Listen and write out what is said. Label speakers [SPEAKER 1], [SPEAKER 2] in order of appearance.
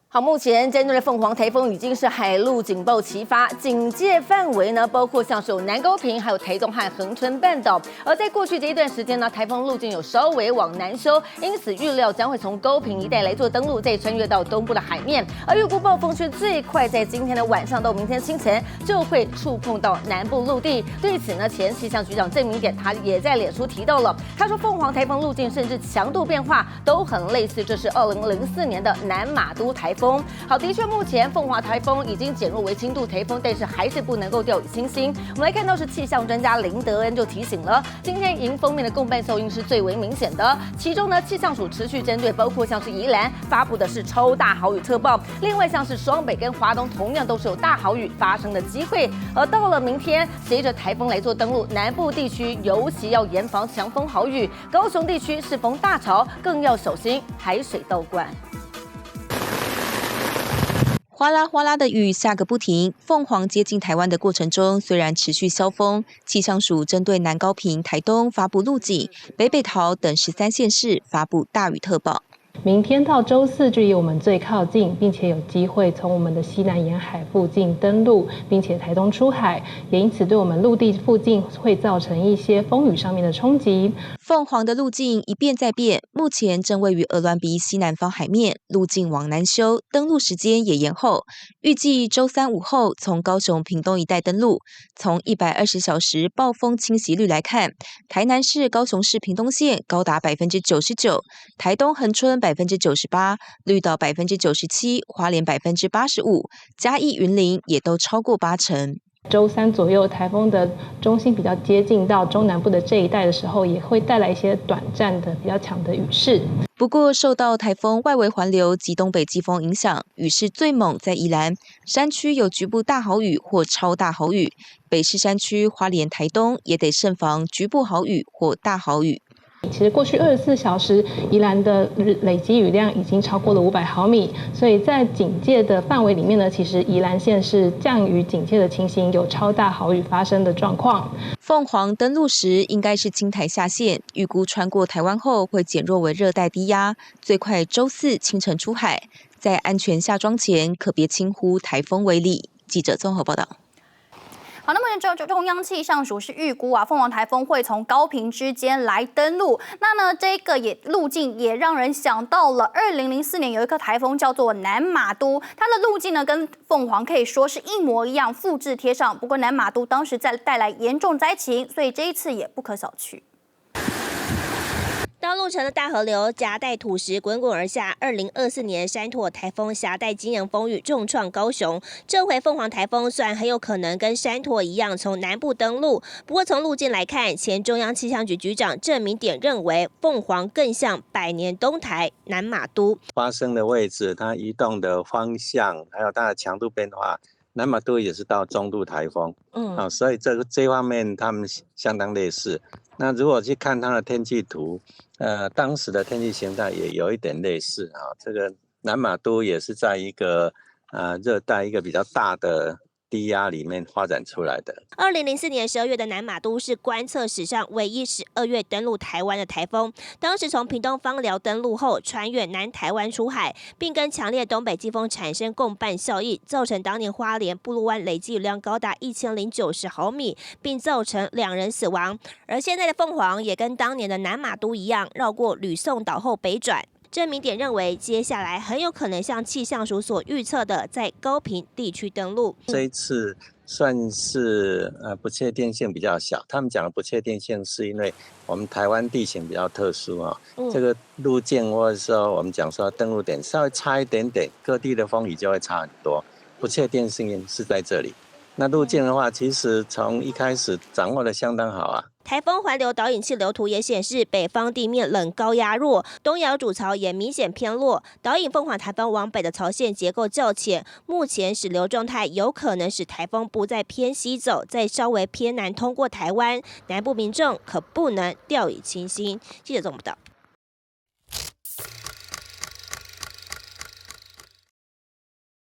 [SPEAKER 1] 好，目前针对的凤凰台风已经是海陆警报齐发，警戒范围呢包括像是有南高屏、还有台东和恒春半岛。而在过去这一段时间呢，台风路径有稍微往南修，因此预料将会从高屏一带来做登陆，再穿越到东部的海面。而预估暴风圈最快在今天的晚上到明天清晨就会触碰到南部陆地。对此呢，前气象局长郑明典他也在脸书提到了，他说凤凰台风路径甚至强度变化都很类似，这是2004年的南马都台风。好，的确，目前凤凰台风已经减弱为轻度台风，但是还是不能够掉以轻心。我们来看到是气象专家林德恩就提醒了，今天迎风面的共伴效应是最为明显的。其中呢，气象署持续针对包括像是宜兰发布的是超大豪雨特报，另外像是双北跟华东同样都是有大豪雨发生的机会。而到了明天，随着台风来做登陆，南部地区尤其要严防强风豪雨，高雄地区适逢大潮，更要小心海水倒灌。
[SPEAKER 2] 哗啦哗啦的雨下个不停，凤凰接近台湾的过程中，虽然持续消风，气象署针对南高屏、台东发布路警，北桃等13县市发布大雨特报。
[SPEAKER 3] 明天到周四，距离我们最靠近，并且有机会从我们的西南沿海附近登陆，并且台东出海，也因此对我们陆地附近会造成一些风雨上面的冲击。
[SPEAKER 2] 凤凰的路径一变再变，目前正位于鹅銮鼻西南方海面，路径往南修，登陆时间也延后，预计周三午后从高雄屏东一带登陆。从120小时暴风侵袭率来看，台南市、高雄市屏东县高达99%，台东恒春98%，绿岛97%，花莲85%，嘉义、云林也都超过80%。
[SPEAKER 3] 周三左右，台风的中心比较接近到中南部的这一带的时候，也会带来一些短暂的比较强的雨势。
[SPEAKER 2] 不过，受到台风外围环流及东北季风影响，雨势最猛在宜兰山区有局部大豪雨或超大豪雨，北市山区、花莲、台东也得慎防局部豪雨或大豪雨。
[SPEAKER 3] 其实过去24小时，宜兰的累积雨量已经超过了500毫米，所以在警戒的范围里面呢，其实宜兰县是降雨警戒的情形，有超大豪雨发生的状况。
[SPEAKER 2] 凤凰登陆时应该是轻台下线，预估穿过台湾后会减弱为热带低压，最快周四清晨出海。在安全下庄前，可别轻忽台风威力。记者综合报道。
[SPEAKER 4] 好，那么中央气象署是预估凤凰台风会从高屏之间来登陆。那呢，这个路径也让人想到了2004年有一颗台风叫做南马都，它的路径呢跟凤凰可以说是一模一样，复制贴上。不过南马都当时带来严重灾情，所以这一次也不可小觑。
[SPEAKER 5] 道路城的大河流夹带土石滚滚而下，2024年山拓台风夹带惊人风雨重创高雄。这回凤凰台风虽然很有可能跟山拓一样从南部登陆，不过从路径来看，前中央气象局局长郑明典认为凤凰更像百年东台南马都。
[SPEAKER 6] 发生的位置、它移动的方向，还有它的强度变化，南马都也是到中度台风。所以这方面他们相当类似。那如果去看它的天气图，当时的天气形态也有一点类似啊。这个南马都也是在一个热带一个比较大的低压里面发展出来的。
[SPEAKER 5] 2004年12月的南马都是观测史上唯一12月登陆台湾的台风。当时从屏东枋寮登陆后，穿越南台湾出海，并跟强烈东北季风产生共伴效应，造成当年花莲布路湾累积雨量高达1090毫米，并造成2人死亡。而现在的凤凰也跟当年的南马都一样，绕过吕宋岛后北转。郑明典认为，接下来很有可能像气象署所预测的，在高屏地区登陆。
[SPEAKER 6] 这一次算是不确定性比较小。他们讲的不确定性是因为我们台湾地形比较特殊啊，这个路径或者说我们讲说登陆点稍微差一点点，各地的风雨就会差很多。不确定性是在这里。那路径的话，其实从一开始掌握的相当好啊。
[SPEAKER 5] 台风环流导引气流图也显示，北方地面冷高压弱，东亚主槽也明显偏弱，导引凤凰台风往北的槽线结构较浅，目前矢流状态有可能使台风不再偏西走，再稍微偏南通过台湾，南部民众可不能掉以轻心。记者总报道。